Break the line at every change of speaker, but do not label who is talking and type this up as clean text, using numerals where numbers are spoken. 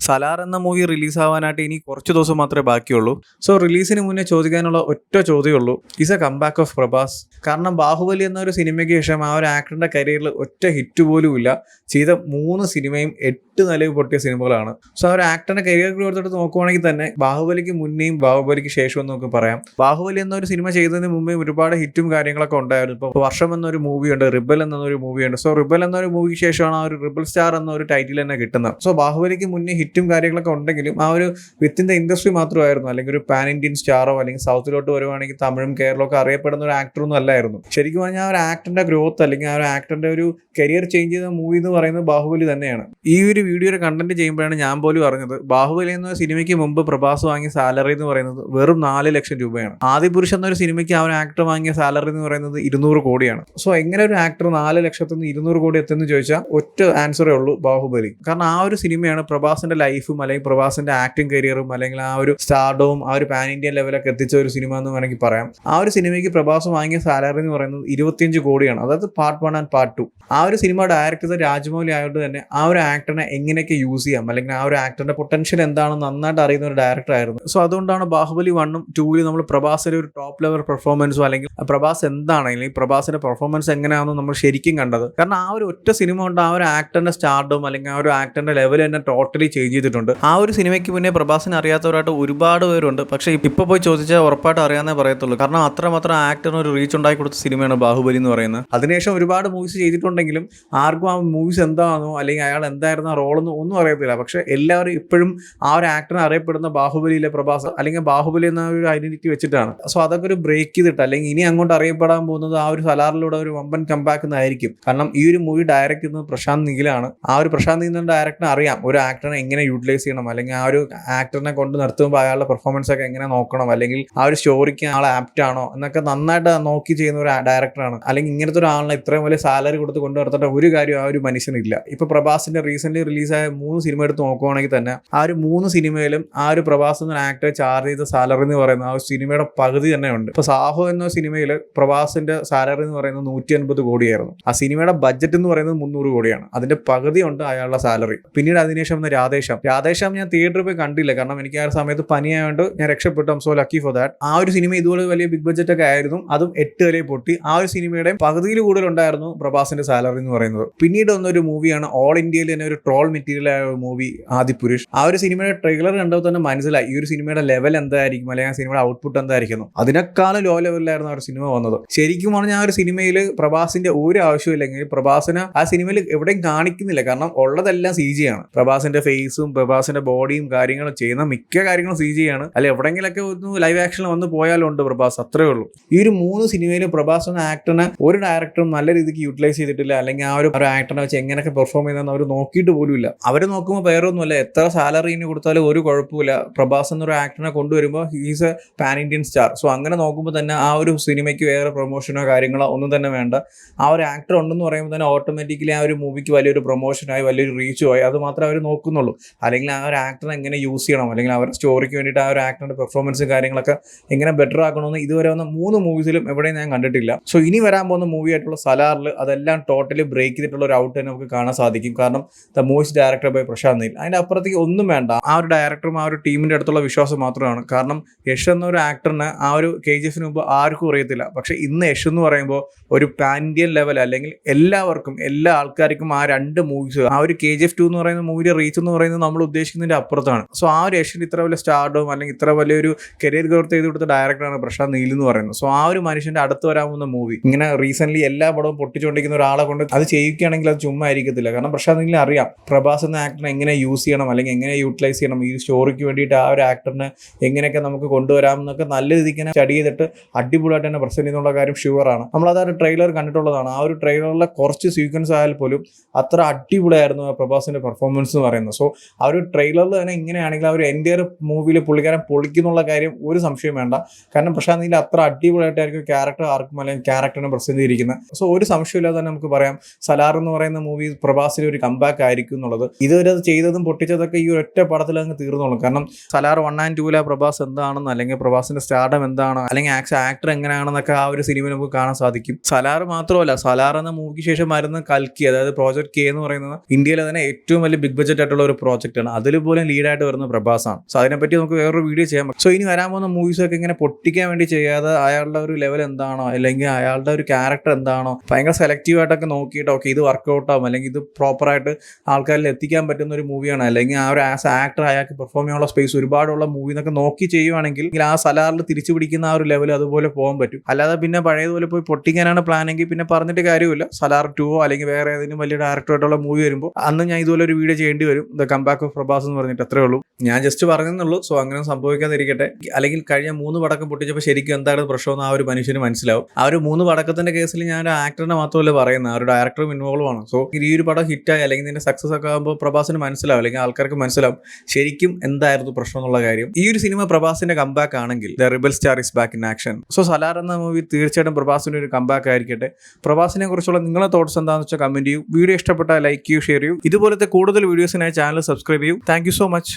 സലാർ എന്ന മൂവി റിലീസാവാനായിട്ട് ഇനി കുറച്ച് ദിവസം മാത്രമേ ബാക്കിയുള്ളൂ. സോ റിലീസിന് മുന്നേ ചോദിക്കാനുള്ള ഒറ്റ ചോദ്യമുള്ളൂ, is a comeback of Prabhas. കാരണം ബാഹുബലി എന്നൊരു സിനിമയ്ക്ക് ശേഷം ആ ഒരു ആക്ടറിന്റെ കരിയറിൽ ഒറ്റ ഹിറ്റ് പോലും ഇല്ല. ചെയ്ത 3 സിനിമയും 8 നിലവ് പൊട്ടിയ സിനിമകളാണ്. സോ ആ ഒരു ആക്ടറിന്റെ കരിയർ ഗ്രോത്ത് എടുത്ത് നോക്കുവാണെങ്കിൽ തന്നെ ബാഹുബലിക്ക് മുന്നേയും ബാഹുബലിക്ക് ശേഷവും എന്ന് നമുക്ക് പറയാം. ബാഹുബലി എന്നൊരു സിനിമ ചെയ്തതിന് മുമ്പേ ഒരുപാട് ഹിറ്റും കാര്യങ്ങളൊക്കെ ഉണ്ടായിരുന്നു. ഇപ്പോൾ വർഷം എന്നൊരു മൂവിയുണ്ട്, റിബൽ എന്നൊരു മൂവിയുണ്ട്. സോ റിബൽ എന്നൊരു മൂവിക്ക് ശേഷമാണ് ആ ഒരു റിബൽ സ്റ്റാർ എന്നൊരു ടൈറ്റിൽ തന്നെ കിട്ടുന്നത്. സോ ബാഹുബലിക്ക് മുന്നേ ഹിറ്റും കാര്യങ്ങളൊക്കെ ഉണ്ടെങ്കിലും ആ ഒരു വിത്തിൻ ദ ഇൻഡസ്ട്രി മാത്രമായിരുന്നു. അല്ലെങ്കിൽ ഒരു പാൻ ഇന്ത്യൻ സ്റ്റാറോ അല്ലെങ്കിൽ സൗത്തിലോട്ട് വരുവാണെങ്കിൽ തമിഴും കേരളമൊക്കെ അറിയപ്പെടുന്ന ഒരു ആക്ടറൊന്നും അല്ലായിരുന്നു. ശരിക്കും പറഞ്ഞാൽ ആ ഒരു ആക്ടറിന്റെ ഗ്രോത്ത് അല്ലെങ്കിൽ ആ ഒരു ആക്ടറിന്റെ ഒരു കരിയർ ചേഞ്ച് ചെയ്ത മൂവി എന്ന് പറയുന്നത് ബാഹുബലി തന്നെയാണ്. ഈ ഒരു വീഡിയോയുടെ കണ്ടന്റ് ചെയ്യുമ്പോഴാണ് ഞാൻ പോലും അറിഞ്ഞത് ബാഹുബലി എന്ന സിനിമയ്ക്ക് മുമ്പ് പ്രഭാസ് വാങ്ങിയ സാലറി എന്ന് പറയുന്നത് വെറും 4 ലക്ഷം രൂപയാണ്. ആദിപുരുഷ് എന്നൊരു സിനിമയ്ക്ക് ആ ഒരു ആക്ടർ വാങ്ങിയ സാലറി എന്ന് പറയുന്നത് 200 കോടിയാണ്. സോ എങ്ങനെ ഒരു ആക്ടർ 4 ലക്ഷത്തിൽ നിന്ന് 200 കോടി എത്തുമെന്ന് ചോദിച്ചാൽ ഒറ്റ ആൻസറേ ഉള്ളൂ, ബാഹുബലി. കാരണം ആ ഒരു സിനിമയാണ് പ്രഭാസിന്റെ ലൈഫും അല്ലെങ്കിൽ പ്രഭാസിന്റെ ആക്ടിങ് കരിയറും അല്ലെങ്കിൽ ആ ഒരു സ്റ്റാർഡവും ആ ഒരു പാൻ ഇന്ത്യൻ ലെവലൊക്കെ എത്തിച്ച ഒരു സിനിമ എന്ന് വേണമെങ്കിൽ പറയാം. ആ ഒരു സിനിമയ്ക്ക് പ്രഭാസ് വാങ്ങിയ സാലറി എന്ന് പറയുന്നത് 25 കോടിയാണ്. അതായത് പാർട്ട് 1 ആൻഡ് പാർട്ട് 2. ആ ഒരു സിനിമ ഡയറക്ട് ചെയ്ത രാജമൗലി ആയതുകൊണ്ട് തന്നെ ആ ഒരു ആക്ടറിനെ എങ്ങനെയൊക്കെ യൂസ് ചെയ്യാം അല്ലെങ്കിൽ ആ ഒരു ആക്ടറിന്റെ പൊട്ടൻഷ്യൽ എന്താണെന്ന് നന്നായിട്ട് അറിയുന്ന ഒരു ഡയറക്ടർ ആയിരുന്നു. സോ അതുകൊണ്ടാണ് ബാഹുബലി 1ഉം 2ലും നമ്മൾ പ്രഭാസിന്റെ ഒരു ടോപ്പ് ലെവൽ പെർഫോമൻസോ അല്ലെങ്കിൽ പ്രഭാസ് എന്താണ് അല്ലെങ്കിൽ പ്രഭാസിന്റെ പെർഫോമൻസ് എങ്ങനെയാണെന്ന് നമ്മൾ ശരിക്കും കണ്ടത്. കാരണം ആ ഒരു ഒറ്റ സിനിമ കൊണ്ട് ആ ഒരു ആക്ടറിന്റെ സ്റ്റാർഡും അല്ലെങ്കിൽ ആ ഒരു ആക്ടറിന്റെ ലെവൽ തന്നെ ടോട്ടലി ചേഞ്ച് ചെയ്തിട്ടുണ്ട്. ആ ഒരു സിനിമയ്ക്ക് മുന്നേ പ്രഭാസിനെ അറിയാത്തവരായിട്ട് ഒരുപാട് പേരുണ്ട്. പക്ഷേ ഇപ്പോൾ പോയി ചോദിച്ചാൽ ഉറപ്പായിട്ട് അറിയാന്നേ പറയത്തുള്ളൂ. കാരണം അത്രമാത്രം ആക്ടറിന് ഒരു റീച്ച് ഉണ്ടാക്കി കൊടുത്ത സിനിമയാണ് ബാഹുബലി എന്ന് പറയുന്നത്. അതിനുശേഷം ഒരുപാട് മൂവീസ് ചെയ്തിട്ടുണ്ടെങ്കിലും ആർക്കും ആ മൂവീസ് എന്താണെന്നോ അല്ലെങ്കിൽ അയാൾ എന്തായിരുന്ന റോളെന്നോ ഒന്നും അറിയത്തില്ല. പക്ഷേ എല്ലാവരും ഇപ്പോഴും ആ ഒരു ആക്ടറിനെ അറിയപ്പെടുന്ന ബാഹുബലിയിലെ പ്രഭാസ് അല്ലെങ്കിൽ ബാഹുബലി എന്ന ഒരു ഐഡന്റിറ്റി വെച്ചിട്ടാണ്. സോ അതൊക്കെ ഒരു ബ്രേക്ക് ചെയ്തിട്ട് അല്ലെങ്കിൽ ഇനി അങ്ങോട്ട് അറിയപ്പെടാൻ പോകുന്നത് ആ ഒരു സലാറിലൂടെ ഒരു വമ്പൻ കംബാക്ക് എന്നായിരിക്കും. കാരണം ഈ ഒരു മൂവി ഡയറക്ട് ചെയ്യുന്നത് പ്രശാന്ത് നീലാണ്. ആ ഒരു പ്രശാന്ത് നീലിന്റെ ഡയറക്ടറിനെ അറിയാം ഒരു ആക്ടറിനെ എങ്ങനെ യൂട്ടിലൈസ് ചെയ്യണം അല്ലെങ്കിൽ ആ ഒരു ആക്ടറിനെ കൊണ്ട് നിർത്തുമ്പോൾ അയാളുടെ പെർഫോമൻസ് ഒക്കെ എങ്ങനെ നോക്കണം അല്ലെങ്കിൽ ആ ഒരു സ്റ്റോറിക്ക് ആളെ ആപ്റ്റ് ആണോ എന്നൊക്കെ നന്നായിട്ട് നോക്കി ചെയ്യുന്ന ഒരു ഡയറക്ടറാണ്. അല്ലെങ്കിൽ ഇങ്ങനത്തെ ഒരാളിനെ ഇത്രയും വലിയ സാലറി കൊടുത്ത് കൊണ്ടു നിർത്തേണ്ട ഒരു കാര്യം ആ ഒരു മനുഷ്യനില്ല. ഇപ്പൊ പ്രഭാസിന്റെ റീസെന്റ് റിലീസായ 3 സിനിമ എടുത്ത് നോക്കുവാണെങ്കിൽ തന്നെ ആ ഒരു 3 സിനിമയിലും ആ ഒരു പ്രഭാസ് എന്ന ആക്ടർ ചാർജ് ചെയ്ത സാലറി എന്ന് പറയുന്നത് ആ ഒരു സിനിമയുടെ പകുതി തന്നെ ഉണ്ട്. ഇപ്പൊ സാഹോ എന്ന സിനിമയിൽ പ്രഭാസിന്റെ സാലറി എന്ന് പറയുന്നത് 150 കോടിയായിരുന്നു. ആ സിനിമയുടെ ബഡ്ജറ്റ് എന്ന് പറയുന്നത് 300 കോടിയാണ്. അതിന്റെ പകുതി ഉണ്ട് അയാളുടെ സാലറി. പിന്നീട് അതിനുശേഷം വന്ന രാധേശ്യാം ഞാൻ തിയേറ്ററിൽ പോയി കണ്ടില്ല. കാരണം എനിക്ക് ആ സമയത്ത് പനിയായതുകൊണ്ട് ഞാൻ രക്ഷപ്പെട്ടു. ഐം സോ ലക്കി ഫോർ ദാറ്റ്. ആ ഒരു സിനിമ ഇതുപോലെ വലിയ ബിഗ് ബഡ്ജറ്റ് ഒക്കെ ആയിരുന്നു. അതും 8 വരെ പൊട്ടി. ആ ഒരു സിനിമയുടെ പകുതിയിൽ കൂടുതൽ ഉണ്ടായിരുന്നു പ്രഭാസിന്റെ സാലറി എന്ന് പറയുന്നത്. പിന്നീട് വന്നൊരു മൂവിയാണ് ഓൾ ഇന്ത്യയിൽ തന്നെ ഒരു ട്രോൾ മെറ്റീരിയൽ ആയ ഒരു മൂവി ആദിപുരുഷ്. ആ ഒരു സിനിമയുടെ ട്രെയിലർ കണ്ടപ്പോൾ തന്നെ മനസ്സിലായി ഈ ഒരു സിനിമയുടെ ലെവൽ എന്തായിരിക്കും അല്ലെങ്കിൽ ആ സിനിമയുടെ ഔട്ട്പുട്ട് എന്തായിരിക്കും. അതിനേക്കാളും ലോ ലെവലിലായിരുന്നു ആ ഒരു സിനിമ വന്നത്. ശരിക്കും പറഞ്ഞാൽ ആ ഒരു സിനിമയിൽ പ്രഭാസിന്റെ ഒരു ആവശ്യമില്ലെങ്കിൽ പ്രഭാസിന് ആ സിനിമയിൽ എവിടെയും കാണിക്കുന്നില്ല. കാരണം ഉള്ളതെല്ലാം CG ആണ്. പ്രഭാസിന്റെ ഫേസും പ്രഭാസിന്റെ ബോഡിയും കാര്യങ്ങളും ചെയ്യുന്ന മിക്ക കാര്യങ്ങളും CG ആണ്. അല്ലെ എവിടെയെങ്കിലൊക്കെ ഒന്ന് ലൈവ് ആക്ഷനിൽ വന്ന് പോയാലും ഉണ്ട് പ്രഭാസ്, അത്രേ ഉള്ളൂ. ഈ ഒരു 3 സിനിമയിലും പ്രഭാസ് എന്ന ആക്ടറിനെ ഒരു ഡയറക്ടറും നല്ല രീതിക്ക് യൂട്ടിലൈസ് ചെയ്തിട്ടില്ല. അല്ലെങ്കിൽ ആ ഒരു ആക്ടറിനെ വെച്ച് എങ്ങനെയൊക്കെ പെർഫോം ചെയ്യുന്നതെന്ന് അവർ നോക്കിയിട്ട് പോലും ഇല്ല. അവർ നോക്കുമ്പോൾ വേറെ ഒന്നുമല്ല, എത്ര സാലറി ഇനി കൊടുത്താലും ഒരു കുഴപ്പമില്ല. പ്രഭാസ് എന്നൊരു ആക്ടറിനെ കൊണ്ടുവരുമ്പോൾ he's A pan Indian star. So അങ്ങനെ നോക്കുമ്പോൾ തന്നെ ആ ഒരു സിനിമയ്ക്ക് വേറെ പ്രൊമോഷനോ കാര്യങ്ങളോ ഒന്നും തന്നെ വേണ്ട. ആ ഒരു ആക്ടർ ഉണ്ടെന്ന് പറയുമ്പോൾ തന്നെ ഓട്ടോമാറ്റിക്കലി ആ ഒരു മൂവിക്ക് വലിയൊരു പ്രൊമോഷനായി വലിയൊരു റീച്ചുമായി അത് മാത്രമേ അവർ നോക്കുന്നുള്ളൂ. അല്ലെങ്കിൽ ആ ഒരു ആക്ടറെ എങ്ങനെ യൂസ് ചെയ്യണം അല്ലെങ്കിൽ അവരുടെ സ്റ്റോറിക്ക് വേണ്ടിയിട്ട് ആ ഒരു ആക്ടറിന്റെ പെർഫോമൻസ് കാര്യങ്ങളൊക്കെ എങ്ങനെ ബെറ്റർ ആക്കണമെന്ന് ഇതുവരെ വന്ന 3 മൂവീസിലും എവിടെയും ഞാൻ കണ്ടിട്ടില്ല. സോ ഇനി വരാൻ പോകുന്ന മൂവി ആയിട്ടുള്ള സലാറിൽ അതെല്ലാം ടോട്ടലി ബ്രേക്ക് ചെയ്തിട്ടുള്ള ഒരു ഔട്ട് തന്നെ നമുക്ക് കാണാൻ സാധിക്കും. കാരണം the movies director by Prashanth Neel. അതിന്റെ അപ്പുറത്തേക്ക് ഒന്നും വേണ്ട. ആ ഒരു ഡയറക്ടറും ആ ഒരു ടീമിന്റെ അടുത്തുള്ള വിശ്വാസം മാത്രമാണ്. കാരണം യശ് എന്ന ഒരു ആക്ടറിന് ആ ഒരു KGFന് മുമ്പ് ആർക്കും അറിയത്തില്ല. പക്ഷെ ഇന്ന് യശ് എന്ന് പറയുമ്പോൾ ഒരു പാൻ ഇന്ത്യൻ ലെവൽ അല്ലെങ്കിൽ എല്ലാവർക്കും എല്ലാ ആൾക്കാർക്കും ആ 2 മൂവീസ് ആ ഒരു KGF 2 എന്ന് പറയുന്ന മൂവിയുടെ റീച്ച് എന്ന് പറയുന്നത് നമ്മൾ ഉദ്ദേശിക്കുന്നതിന്റെ അപ്പുറത്താണ്. സോ ആ ഒരു യശിന് ഇത്ര വലിയ സ്റ്റാർഡും അല്ലെങ്കിൽ ഇത്ര വലിയൊരു കരിയർ ഗ്രോത്ത് ചെയ്ത് കൊടുത്ത ഡയറക്ടറാണ് പ്രശാന്ത് നീൽ എന്ന് പറയുന്നത്. സോ ആ ഒരു മനുഷ്യന്റെ അടുത്ത് വരാൻ പോകുന്ന മൂവി ഇങ്ങനെ റീസെന്റ് എല്ലാ പടവും പൊട്ടിച്ചുകൊണ്ടിരിക്കുന്ന ഒരാളെ കൊണ്ട് അത് ചെയ്യിക്കുകയാണെങ്കിൽ അത് ചുമ്മാ ആയിരിക്കത്തില്ല. കാരണം പ്രശാന്ത് നീലിനെ അറിയാം പ്രഭാസ് എന്ന ആക്ടറിനെ എങ്ങനെ യൂസ് ചെയ്യണം അല്ലെങ്കിൽ എങ്ങനെ യൂട്ടിലൈസ് ചെയ്യണം, ഈ സ്റ്റോറിക്ക് വേണ്ടിയിട്ട് ആ ഒരു ആക്ടറിനെ എങ്ങനെയൊക്കെ നമുക്ക് കൊണ്ടുവരാം എന്നൊക്കെ നല്ല രീതിക്ക് തന്നെ സ്റ്റഡി ചെയ്തിട്ട് അടിപൊളിയായിട്ട് തന്നെ പ്രസന്റ് ചെയ്യുന്നുള്ള കാര്യം ഷുവറാണ്. നമ്മളത് ആ ഒരു ട്രെയിലർ കണ്ടിട്ടുള്ളതാണ്. ആ ഒരു ട്രെയിലറിലെ കുറച്ച് സീക്വൻസ് ആയാൽ പോലും അത്ര അടിപൊളിയായിരുന്നു പ്രഭാസിന്റെ പെർഫോമൻസ് എന്ന് പറയുന്നത്. സോ ആ ഒരു ട്രെയിലറിൽ തന്നെ ഇങ്ങനെയാണെങ്കിൽ ആ ഒരു എൻ്റയർ മൂവിയിൽ പുള്ളിക്കാരൻ പൊളിക്കുന്നുള്ള കാര്യം ഒരു സംശയം വേണ്ട. കാരണം പ്രശാന്ത് നീൽ അത്ര അടിപൊളിയായിട്ടായിരിക്കും ക്യാരക്ടർ ആർക്കും അല്ലെങ്കിൽ ക്യാരക്ടറിനെ പ്രസന്റ് ചെയ്തിരിക്കുന്നത്. സോ ഒരു സംശയമില്ലാതെ തന്നെ നമുക്ക് പറയാം സലാർ എന്ന് പറയുന്ന മൂവി പ്രഭാസിന്റെ ഒരു കംബാക്ക് ആയിരിക്കും എന്നുള്ളത്. ഇതുവരെ അത് ചെയ്തതും പൊട്ടിച്ചതൊക്കെ ഈ ഒറ്റ പടത്തിൽ അങ്ങ് തീർന്നോളും. കാരണം സലാർ 1 and 2 പ്രഭാസ് എന്താണെന്ന് അല്ലെങ്കിൽ പ്രഭാസിന്റെ സ്റ്റാർഡം എന്താണ് അല്ലെങ്കിൽ ആക്ടർ എങ്ങനെയാണെന്നൊക്കെ ആ ഒരു സിനിമയിൽ നമുക്ക് കാണാൻ സാധിക്കും. സലാർ മാത്രമല്ല, സലാർ എന്ന മൂവിക്ക് ശേഷം വരുന്ന കൽക്കി, അതായത് പ്രോജക്ട് K എന്ന് പറയുന്നത് ഇന്ത്യയിലെ തന്നെ ഏറ്റവും വലിയ ബിഗ് ബഡ്ജറ്റ് ആയിട്ടുള്ള ഒരു പ്രോജക്റ്റാണ്. അതിൽ പോലും ലീഡായിട്ട് വരുന്ന പ്രഭാസാണ്. സോ അതിനെപ്പറ്റി നമുക്ക് വേറൊരു വീഡിയോ ചെയ്യാം. സോ ഇനി വരാൻ പോകുന്ന മൂവീസൊക്കെ ഇങ്ങനെ പൊട്ടിക്കാൻ വേണ്ടി ചെയ്യാതെ അയാളുടെ ഒരു ലെവൽ എന്താണോ അല്ലെങ്കിൽ അയാളുടെ ഒരു ക്യാരക്ടർ എന്താണോ ഭയങ്കര സെലക്റ്റീവായിട്ടൊക്കെ നോക്കിയിട്ട് ഓക്കെ ഇത് വർക്കൗട്ട് ആവും അല്ലെങ്കിൽ ഇത് പ്രോപ്പറായിട്ട് ആൾക്കാരിൽ എത്തിക്കാൻ പറ്റുന്ന ഒരു മൂവിയാണ്, അല്ലെങ്കിൽ ആ ഒരു ആസ് ആക്ടർ അയാൾക്ക് പെർഫോം ചെയ്യാനുള്ള സ്പേസ് ഒരുപാടുള്ള മൂവി എന്നൊക്കെ നോക്കി ചെയ്യുവാണെങ്കിൽ ആ സലാറിൽ തിരിച്ചു പിടിക്കുന്ന ആ ഒരു ലെവൽ അതുപോലെ പോകാൻ പറ്റും. അല്ലാതെ പിന്നെ പഴയതുപോലെ പോയി പൊട്ടിക്കാനാണ് പ്ലാനെങ്കിൽ പിന്നെ പറഞ്ഞിട്ട് കാര്യമില്ല. സലാർ 2 അല്ലെങ്കിൽ വേറെ ഏതെങ്കിലും വലിയ ഡയറക്ടറായിട്ടുള്ള മൂവി വരുമ്പോൾ അന്ന് ഞാൻ ഇതുപോലെ ഒരു വീഡിയോ ചെയ്യേണ്ടി വരും, ദ കംബാക്ക് ഓഫ് പ്രഭാസ് എന്ന് പറഞ്ഞിട്ട്. അത്രേ ഉള്ളൂ, ഞാൻ ജസ്റ്റ് പറഞ്ഞെന്നുള്ളൂ. സോ അങ്ങനെ സംഭവിക്കാതിരിക്കട്ടെ. അല്ലെങ്കിൽ കഴിഞ്ഞ 3 പടക്കം പൊട്ടിച്ചപ്പോൾ ശരിക്കും എന്താണ് പ്രശ്നമെന്ന് ആ ഒരു മനുഷ്യന് മനസ്സിലാവും. ആ ഒരു 3 പടക്കത്തിന്റെ കേസിൽ ഞാൻ ഒരു ആക്ടറിനെ മാത്രമല്ല പറയുന്നത്, ആ ഒരു ഡയറക്ടറും ഇൻവോൾവ് ആണ്. സോ ഈ ഒരു പടം ഹിറ്റായി അല്ലെങ്കിൽ ഇതിന്റെ സക്സസ് ഒക്കെ ആകുമ്പോൾ പ്രഭാസിന് മനസ്സിലാവും, അല്ലെങ്കിൽ ആൾക്കാർക്ക് മനസ്സിലാവും ശരിക്കും എന്തായിരുന്നു പ്രശ്നം എന്നുള്ള കാര്യം. ഈ ഒരു സിനിമ പ്രഭാസിന്റെ കംബാക്ക് ആണെങ്കിൽ the rebel star is back in action. So Salaar എന്ന മൂവി തീർച്ചയായിട്ടും പ്രഭാസിന്റെ ഒരു കംബാക്ക് ആയിരിക്കട്ടെ. പ്രഭാസിനെ കുറിച്ചുള്ള നിങ്ങളുടെ തോട്ട്സ് എന്താണെന്ന് വെച്ചാൽ കമന്റ് ചെയ്യൂ. വീഡിയോ ഇഷ്ടപ്പെട്ടാൽ ലൈക്ക് ചെയ്യൂ, ഷെയർ ചെയ്യൂ. ഇതുപോലത്തെ കൂടുതൽ വീഡിയോസിനായി ചാനൽ സബ്സ്ക്രൈബ് ചെയ്യൂ. Thank you so much.